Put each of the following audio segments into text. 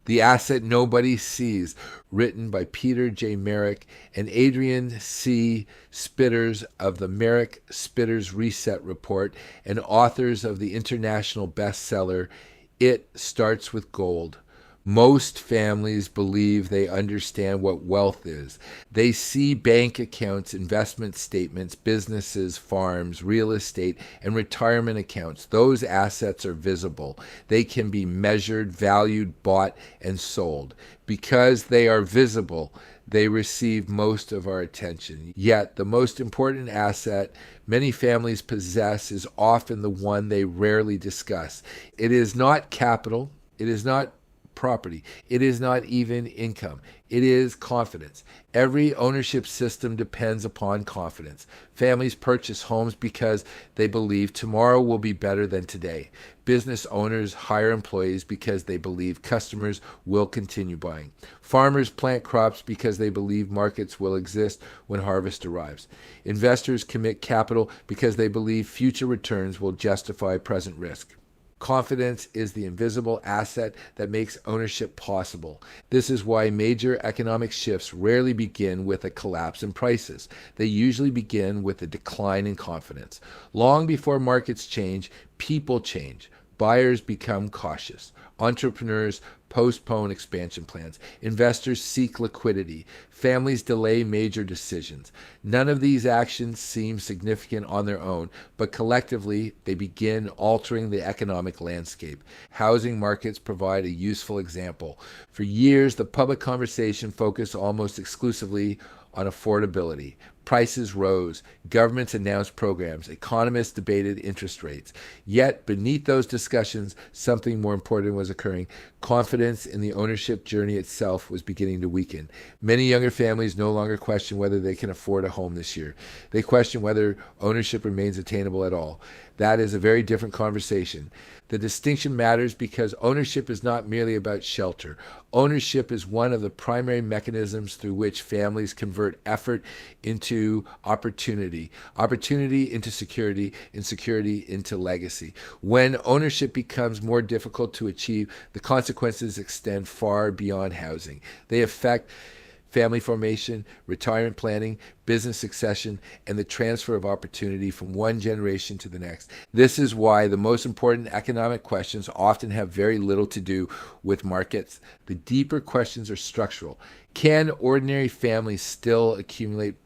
The Asset Nobody Sees, written by Peter J. Merrick and Adrian C. Spitters of the Merrick Spitters Reset Report, and authors of the international bestseller, It Starts with Gold. Most families believe they understand what wealth is. They see bank accounts, investment statements, businesses, farms, real estate, and retirement accounts. Those assets are visible. They can be measured, valued, bought, and sold. Because they are visible, they receive most of our attention. Yet, the most important asset many families possess is often the one they rarely discuss. It is not capital. It is not property. It is not even income. It is confidence. Every ownership system depends upon confidence. Families purchase homes because they believe tomorrow will be better than today. Business owners hire employees because they believe customers will continue buying. Farmers plant crops because they believe markets will exist when harvest arrives. Investors commit capital because they believe future returns will justify present risk. Confidence is the invisible asset that makes ownership possible. This is why major economic shifts rarely begin with a collapse in prices. They usually begin with a decline in confidence. Long before markets change, people change. Buyers become cautious. Entrepreneurs postpone expansion plans. Investors seek liquidity. Families delay major decisions. None of these actions seem significant on their own, but collectively they begin altering the economic landscape. Housing markets provide a useful example. For years, the public conversation focused almost exclusively on affordability. Prices rose, governments announced programs, economists debated interest rates. Yet, beneath those discussions, something more important was occurring. Confidence in the ownership journey itself was beginning to weaken. Many younger families no longer question whether they can afford a home this year. They question whether ownership remains attainable at all. That is a very different conversation. The distinction matters because ownership is not merely about shelter. Ownership is one of the primary mechanisms through which families convert effort into opportunity, opportunity into security, and security into legacy. When ownership becomes more difficult to achieve, the consequences extend far beyond housing. They affect family formation, retirement planning, business succession, and the transfer of opportunity from one generation to the next. This is why the most important economic questions often have very little to do with markets. The deeper questions are structural. Can ordinary families still accumulate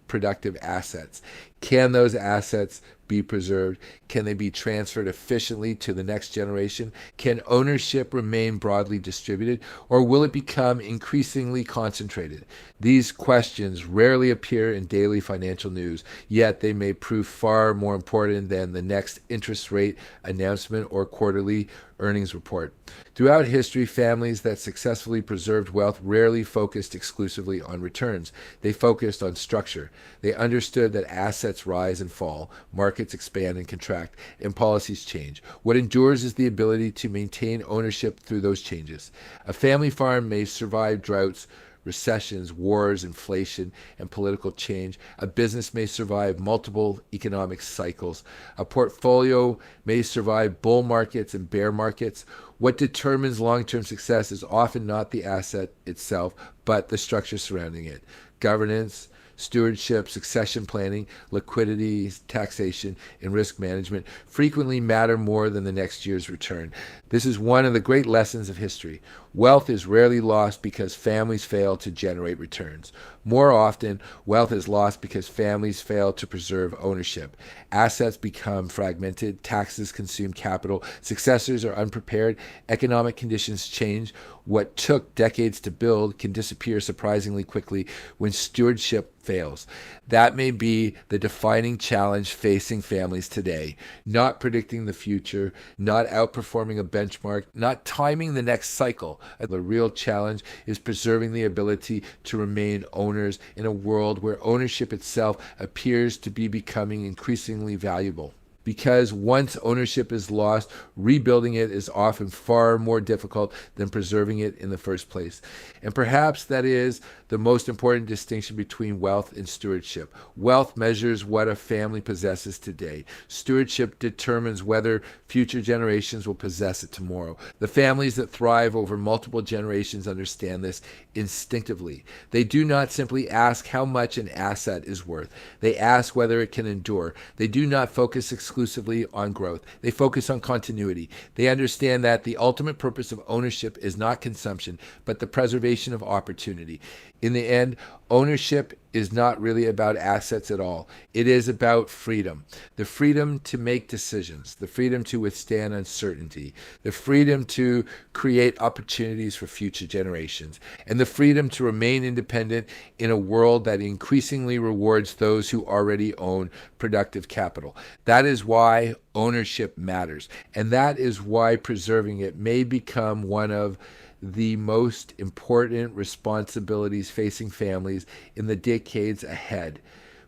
productive assets? Can those assets be preserved? Can they be transferred efficiently to the next generation? Can ownership remain broadly distributed, or will it become increasingly concentrated? These questions rarely appear in daily financial news, yet they may prove far more important than the next interest rate announcement or quarterly earnings report. Throughout history, families that successfully preserved wealth rarely focused exclusively on returns. They focused on structure. They understood that assets rise and fall, markets expand and contract, and policies change. What endures is the ability to maintain ownership through those changes. A family farm may survive droughts, recessions, wars, inflation, and political change. A business may survive multiple economic cycles. A portfolio may survive bull markets and bear markets. What determines long-term success is often not the asset itself, but the structure surrounding it. Governance, stewardship, succession planning, liquidity, taxation, and risk management frequently matter more than the next year's return. This is one of the great lessons of history. Wealth is rarely lost because families fail to generate returns. More often, wealth is lost because families fail to preserve ownership. Assets become fragmented, taxes consume capital, successors are unprepared, economic conditions change. What took decades to build can disappear surprisingly quickly when stewardship fails. That may be the defining challenge facing families today. Not predicting the future, not outperforming a benchmark, not timing the next cycle. The real challenge is preserving the ability to remain owners in a world where ownership itself appears to be becoming increasingly valuable. because once ownership is lost, rebuilding it is often far more difficult than preserving it in the first place. And perhaps that is the most important distinction between wealth and stewardship. Wealth measures what a family possesses today. Stewardship determines whether future generations will possess it tomorrow. The families that thrive over multiple generations understand this instinctively. They do not simply ask how much an asset is worth. They ask whether it can endure. They do not focus exclusively on growth. They focus on continuity. They understand that the ultimate purpose of ownership is not consumption, but the preservation of opportunity. In the end, ownership is not really about assets at all. It is about freedom. The freedom to make decisions, the freedom to withstand uncertainty, the freedom to create opportunities for future generations, and the freedom to remain independent in a world that increasingly rewards those who already own productive capital. That is why ownership matters, and that is why preserving it may become one of the most important responsibilities facing families in the decades ahead.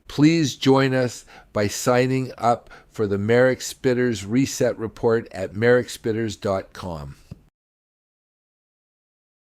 Please join us by signing up for the Merrick Spitters Reset Report at merrickspitters.com.